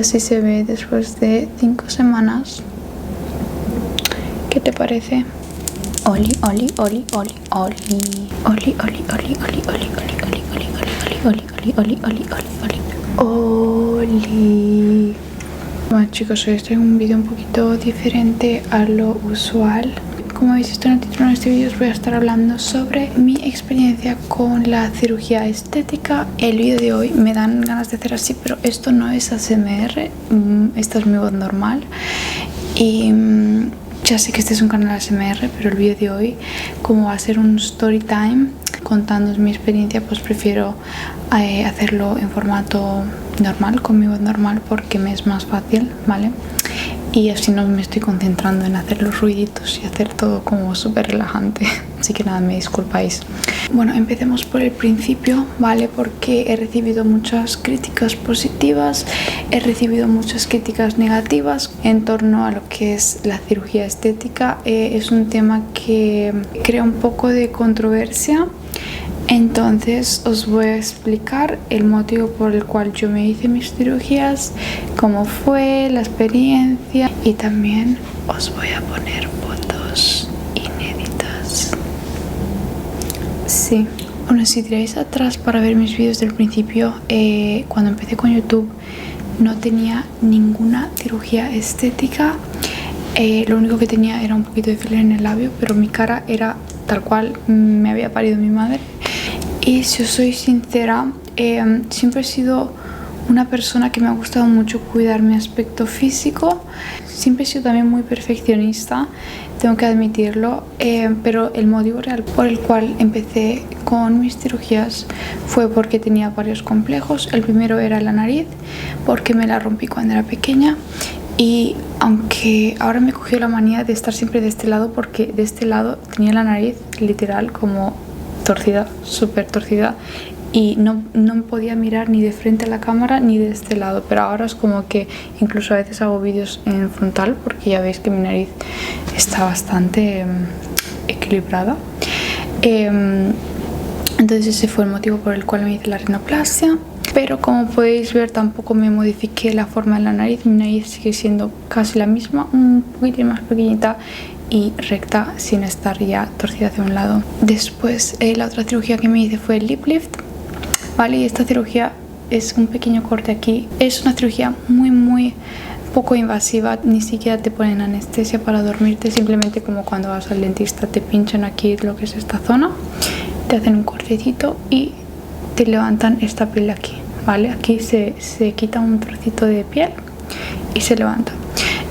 Así se ve después de 5 semanas. ¿Qué te parece? Oli, oli, oli, oli, oli. Oli, oli, oli, oli, oli, oli, oli, oli, oli, oli, oli, oli, oli, oli, oli. Bueno chicos, hoy estoy en un vídeo un poquito diferente a lo usual. Como habéis visto en el título de este vídeo, os voy a estar hablando sobre mi experiencia con la cirugía estética. El vídeo de hoy me dan ganas de hacer así, pero esto no es ASMR, esta es mi voz normal. Y ya sé que este es un canal ASMR, pero el vídeo de hoy, como va a ser un story time contando mi experiencia, pues prefiero hacerlo en formato normal, con mi voz normal, porque me es más fácil, ¿vale? Y así no me estoy concentrando en hacer los ruiditos y hacer todo como súper relajante. Así que nada, me disculpáis. Bueno, empecemos por el principio, ¿vale? Porque he recibido muchas críticas positivas, he recibido muchas críticas negativas en torno a lo que es la cirugía estética. Es un tema que crea un poco de controversia. Entonces os voy a explicar el motivo por el cual yo me hice mis cirugías, cómo fue la experiencia, y también os voy a poner fotos inéditas. Sí, bueno, si tiráis atrás para ver mis vídeos del principio, cuando empecé con YouTube no tenía ninguna cirugía estética. Lo único que tenía era un poquito de filler en el labio, pero mi cara era tal cual me había parido mi madre. Y si os soy sincera, siempre he sido una persona que me ha gustado mucho cuidar mi aspecto físico. Siempre he sido también muy perfeccionista, tengo que admitirlo, pero el motivo real por el cual empecé con mis cirugías fue porque tenía varios complejos. El primero era la nariz, porque me la rompí cuando era pequeña. Y aunque ahora me cogió la manía de estar siempre de este lado, porque de este lado tenía la nariz literal como torcida, súper torcida, y no me podía mirar ni de frente a la cámara ni de este lado. Pero ahora es como que incluso a veces hago vídeos en frontal, porque ya veis que mi nariz está bastante equilibrada. Entonces ese fue el motivo por el cual me hice la rinoplastia. Pero como podéis ver, tampoco me modifiqué la forma de la nariz. Mi nariz sigue siendo casi la misma, un poquitín más pequeñita y recta, sin estar ya torcida hacia un lado. Después la otra cirugía que me hice fue el lip lift, ¿vale? Y esta cirugía es un pequeño corte aquí. Es una cirugía muy poco invasiva, ni siquiera te ponen anestesia para dormirte, simplemente como cuando vas al dentista te pinchan aquí lo que es esta zona, te hacen un cortecito y te levantan esta piel de aquí, ¿vale? Aquí se quita un trocito de piel y se levanta.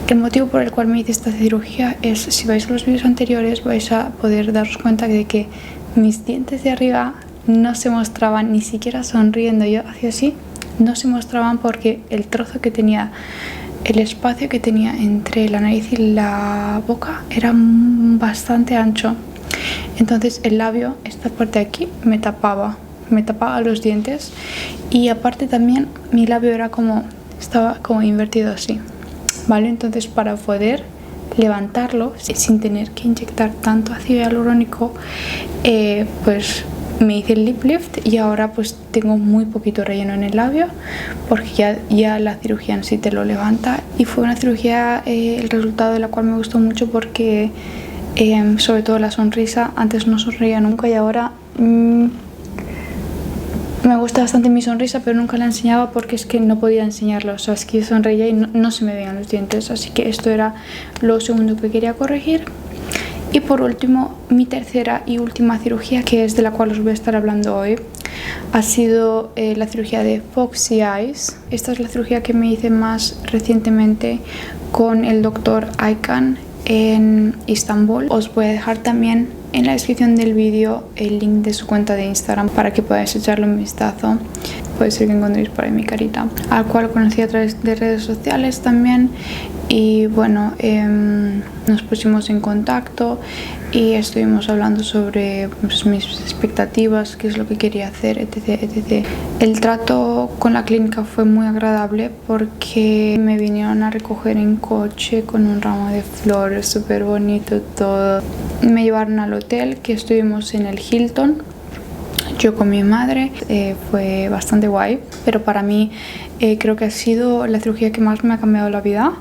El motivo por el cual me hice esta cirugía es, si vais a los vídeos anteriores vais a poder daros cuenta de que mis dientes de arriba no se mostraban, ni siquiera sonriendo yo hacía así, no se mostraban, porque el trozo que tenía, el espacio que tenía entre la nariz y la boca era bastante ancho. Entonces el labio, esta parte de aquí, me tapaba los dientes, y aparte también mi labio estaba como invertido así, ¿vale? Entonces para poder levantarlo sin tener que inyectar tanto ácido hialurónico, pues me hice el lip lift, y ahora pues tengo muy poquito relleno en el labio, porque ya la cirugía en sí te lo levanta. Y fue una cirugía, el resultado de la cual me gustó mucho, porque sobre todo la sonrisa, antes no sonreía nunca y ahora me gusta bastante mi sonrisa, pero nunca la enseñaba porque es que no podía enseñarla. O sea, es que yo sonreía y no se me veían los dientes. Así que esto era lo segundo que quería corregir. Y por último, mi tercera y última cirugía, que es de la cual os voy a estar hablando hoy, ha sido la cirugía de Foxy Eyes. Esta es la cirugía que me hice más recientemente con el doctor Aykan en Istambul. Os voy a dejar también en la descripción del vídeo el link de su cuenta de Instagram para que podáis echarle un vistazo. Puede ser que encontréis por ahí mi carita, al cual conocí a través de redes sociales también. Y bueno, nos pusimos en contacto y estuvimos hablando sobre pues, mis expectativas, qué es lo que quería hacer, etc. El trato con la clínica fue muy agradable, porque me vinieron a recoger en coche con un ramo de flores, súper bonito todo. Me llevaron al hotel, que estuvimos en el Hilton. yo con mi madre. Fue bastante guay, pero para mí creo que ha sido la cirugía que más me ha cambiado la vida,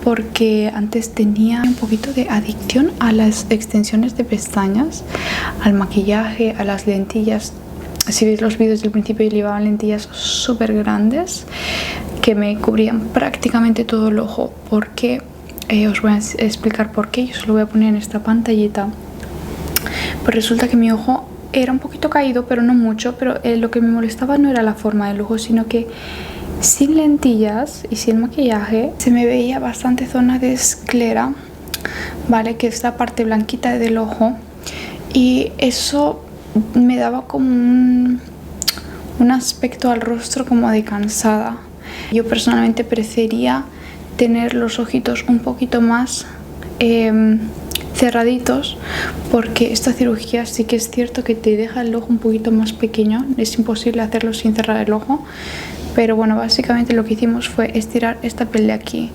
porque antes tenía un poquito de adicción a las extensiones de pestañas, al maquillaje, a las lentillas. Si veis los vídeos del principio, yo llevaba lentillas súper grandes que me cubrían prácticamente todo el ojo. Porque os voy a explicar por qué. Yo os lo voy a poner en esta pantallita. Pues resulta que mi ojo era un poquito caído, pero no mucho. Pero lo que me molestaba no era la forma del ojo, sino que sin lentillas y sin maquillaje se me veía bastante zona de esclera, ¿vale? Que es la parte blanquita del ojo. Y eso me daba como un aspecto al rostro como de cansada. Yo personalmente prefería tener los ojitos un poquito más cerraditos, porque esta cirugía sí que es cierto que te deja el ojo un poquito más pequeño. Es imposible hacerlo sin cerrar el ojo, pero bueno, básicamente lo que hicimos fue estirar esta piel de aquí.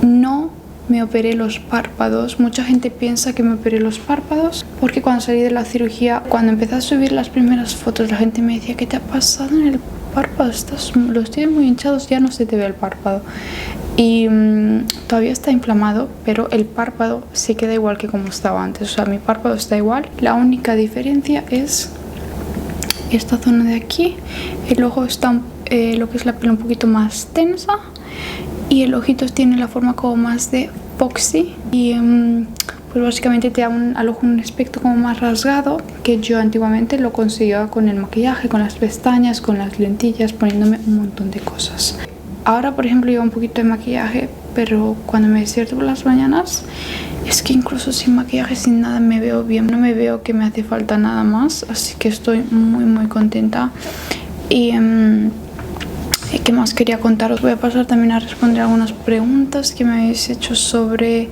No me operé los párpados. Mucha gente piensa que me operé los párpados porque cuando salí de la cirugía, cuando empecé a subir las primeras fotos, la gente me decía: ¿qué te ha pasado en el párpado? Los tienes muy hinchados, ya no se te ve el párpado. Y todavía está inflamado, pero el párpado se queda igual que como estaba antes. O sea, mi párpado está igual. La única diferencia es esta zona de aquí. El ojo está, lo que es la piel, un poquito más tensa. Y el ojito tiene la forma como más de foxy. Y pues básicamente te da al ojo un aspecto como más rasgado, que yo antiguamente lo conseguía con el maquillaje, con las pestañas, con las lentillas, poniéndome un montón de cosas. Ahora, por ejemplo, llevo un poquito de maquillaje, pero cuando me despierto por las mañanas, es que incluso sin maquillaje, sin nada, me veo bien. No me veo que me hace falta nada más, así que estoy muy contenta. Y ¿qué más quería contaros? Voy a pasar también a responder algunas preguntas que me habéis hecho sobre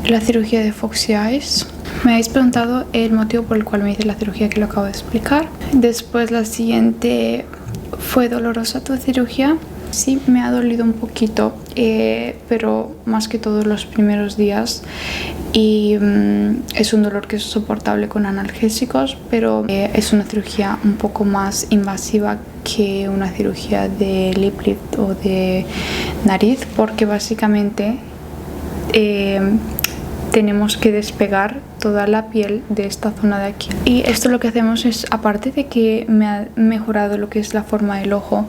la cirugía de Foxy Eyes. Me habéis preguntado el motivo por el cual me hice la cirugía, que lo acabo de explicar. Después, la siguiente: ¿fue dolorosa tu cirugía? Sí, me ha dolido un poquito, pero más que todo los primeros días. Y es un dolor que es soportable con analgésicos, pero es una cirugía un poco más invasiva que una cirugía de lip lift o de nariz, porque básicamente tenemos que despegar toda la piel de esta zona de aquí. Y esto lo que hacemos es, aparte de que me ha mejorado lo que es la forma del ojo,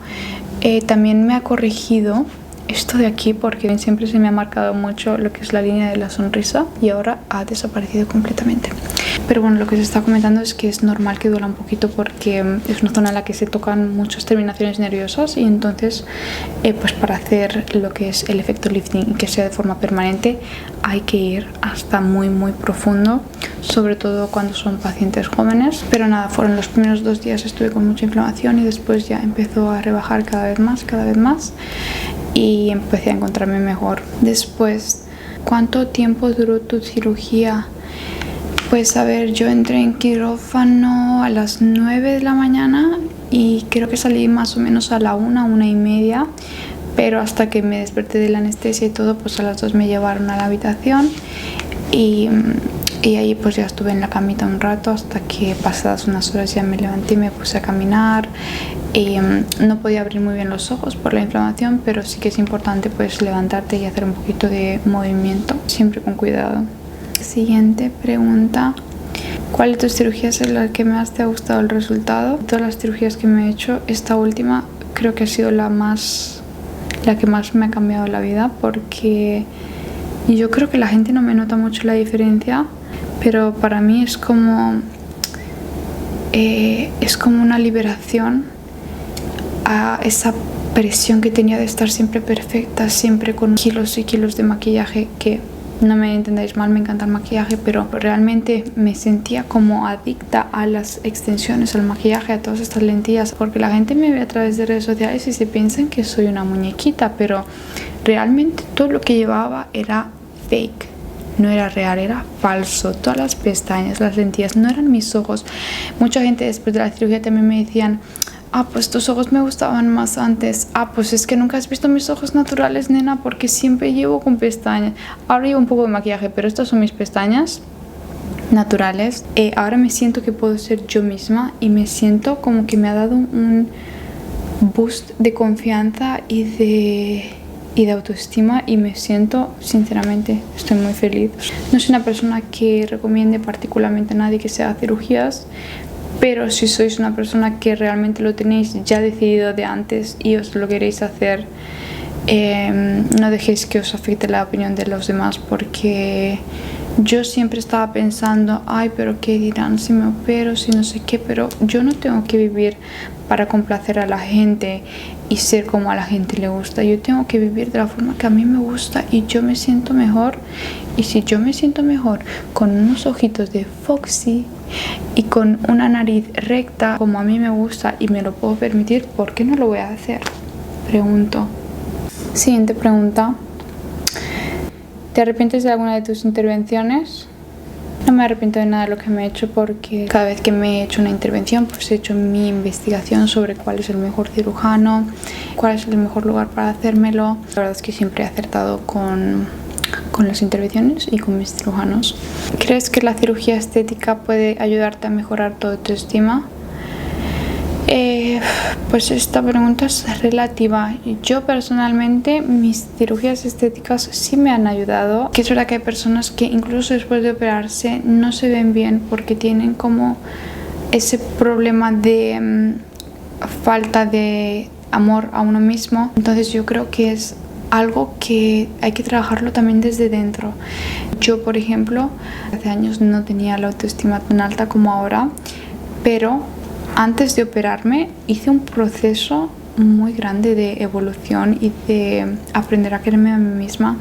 también me ha corregido esto de aquí, porque siempre se me ha marcado mucho lo que es la línea de la sonrisa y ahora ha desaparecido completamente. Pero bueno, lo que se está comentando es que es normal que duela un poquito, porque es una zona en la que se tocan muchas terminaciones nerviosas, y entonces pues para hacer lo que es el efecto lifting y que sea de forma permanente hay que ir hasta muy profundo, sobre todo cuando son pacientes jóvenes. Pero nada, fueron los primeros 2 días estuve con mucha inflamación y después ya empezó a rebajar cada vez más y empecé a encontrarme mejor. Después, ¿cuánto tiempo duró tu cirugía? Pues a ver, yo entré en quirófano a las 9 de la mañana y creo que salí más o menos a la 1:30, pero hasta que me desperté de la anestesia y todo, pues a las 2 me llevaron a la habitación y ahí pues ya estuve en la camita un rato, hasta que pasadas unas horas ya me levanté y me puse a caminar. Y no podía abrir muy bien los ojos por la inflamación, pero sí que es importante pues levantarte y hacer un poquito de movimiento, siempre con cuidado. Siguiente pregunta: ¿cuál de tus cirugías es la que más te ha gustado el resultado? De todas las cirugías que me he hecho, esta última creo que ha sido la que más me ha cambiado la vida, porque yo creo que la gente no me nota mucho la diferencia, pero para mí es como una liberación a esa presión que tenía de estar siempre perfecta, siempre con kilos y kilos de maquillaje, que no me entendáis mal, me encanta el maquillaje, pero realmente me sentía como adicta a las extensiones, al maquillaje, a todas estas lentillas, porque la gente me ve a través de redes sociales y se piensan que soy una muñequita, pero realmente todo lo que llevaba era fake. No era real, era falso. Todas las pestañas, las lentillas, no eran mis ojos. Mucha gente después de la cirugía también me decían: pues tus ojos me gustaban más antes. Pues es que nunca has visto mis ojos naturales, nena, porque siempre llevo con pestañas. Ahora llevo un poco de maquillaje, pero estas son mis pestañas. naturales. Ahora me siento que puedo ser yo misma y me siento como que me ha dado un boost de confianza y de autoestima, y me siento, sinceramente, estoy muy feliz. No soy una persona que recomiende particularmente a nadie que se haga cirugías, pero si sois una persona que realmente lo tenéis ya decidido de antes y os lo queréis hacer, no dejéis que os afecte la opinión de los demás, porque yo siempre estaba pensando, ay, pero qué dirán si me opero, si no sé qué, pero yo no tengo que vivir para complacer a la gente y ser como a la gente le gusta. Yo tengo que vivir de la forma que a mí me gusta y yo me siento mejor. Y si yo me siento mejor con unos ojitos de Foxy y con una nariz recta como a mí me gusta y me lo puedo permitir, ¿por qué no lo voy a hacer? Pregunto. Siguiente pregunta. ¿Te arrepientes de alguna de tus intervenciones? No me arrepiento de nada de lo que me he hecho, porque cada vez que me he hecho una intervención pues he hecho mi investigación sobre cuál es el mejor cirujano, cuál es el mejor lugar para hacérmelo. La verdad es que siempre he acertado con las intervenciones y con mis cirujanos. ¿Crees que la cirugía estética puede ayudarte a mejorar tu autoestima? Pues esta pregunta es relativa. Yo personalmente, mis cirugías estéticas sí me han ayudado. Que es verdad que hay personas que incluso después de operarse no se ven bien porque tienen como ese problema de falta de amor a uno mismo. Entonces yo creo que es algo que hay que trabajarlo también desde dentro. Yo, por ejemplo, hace años no tenía la autoestima tan alta como ahora, pero antes de operarme hice un proceso muy grande de evolución y de aprender a quererme a mí misma,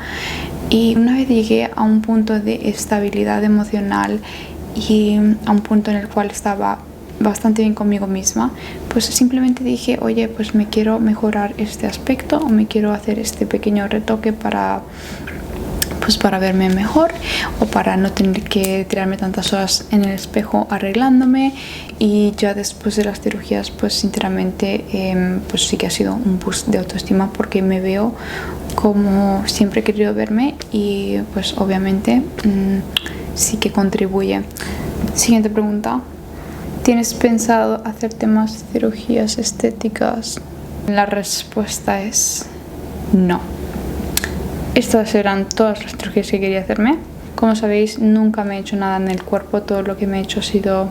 y una vez llegué a un punto de estabilidad emocional y a un punto en el cual estaba bastante bien conmigo misma, pues simplemente dije, oye, pues me quiero mejorar este aspecto o me quiero hacer este pequeño retoque para verme mejor o para no tener que tirarme tantas horas en el espejo arreglándome. Y ya después de las cirugías, pues sinceramente pues sí que ha sido un boost de autoestima, porque me veo como siempre he querido verme y pues obviamente sí que contribuye. Siguiente pregunta. ¿Tienes pensado hacerte más cirugías estéticas? La respuesta es no. Estas eran todas las cirugías que quería hacerme. Como sabéis, nunca me he hecho nada en el cuerpo, todo lo que me he hecho ha sido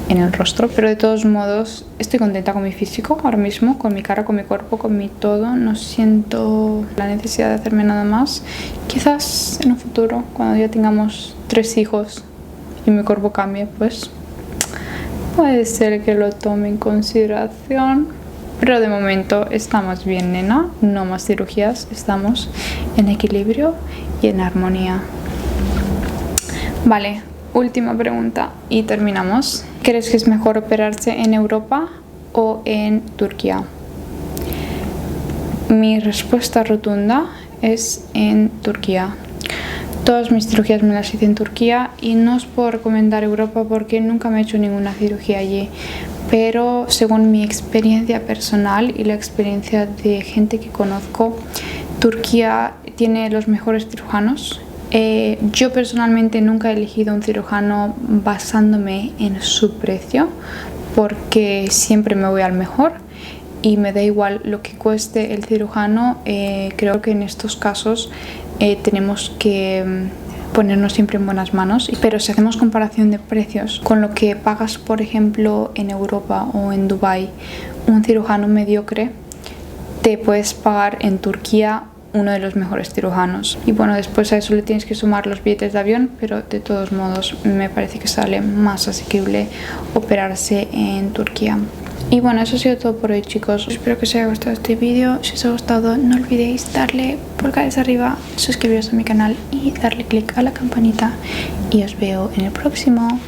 en el rostro, pero de todos modos estoy contenta con mi físico ahora mismo, con mi cara, con mi cuerpo, con mi todo. No siento la necesidad de hacerme nada más. Quizás en un futuro, cuando ya tengamos 3 hijos y mi cuerpo cambie, pues puede ser que lo tome en consideración. Pero de momento estamos bien, nena, no más cirugías, estamos en equilibrio y en armonía. Vale, última pregunta y terminamos. ¿Crees que es mejor operarse en Europa o en Turquía? Mi respuesta rotunda es en Turquía. Todas mis cirugías me las hice en Turquía y no os puedo recomendar Europa porque nunca me he hecho ninguna cirugía allí. Pero según mi experiencia personal y la experiencia de gente que conozco, Turquía tiene los mejores cirujanos. Yo personalmente nunca he elegido un cirujano basándome en su precio, porque siempre me voy al mejor y me da igual lo que cueste el cirujano. Creo que en estos casos tenemos que ponernos siempre en buenas manos, pero si hacemos comparación de precios con lo que pagas, por ejemplo, en Europa o en Dubái, un cirujano mediocre, te puedes pagar en Turquía uno de los mejores cirujanos. Y bueno, después a eso le tienes que sumar los billetes de avión, pero de todos modos me parece que sale más asequible operarse en Turquía. Y bueno, eso ha sido todo por hoy, chicos. Espero que os haya gustado este vídeo. Si os ha gustado, no olvidéis darle pulgares arriba, suscribiros a mi canal y darle click a la campanita. Y os veo en el próximo.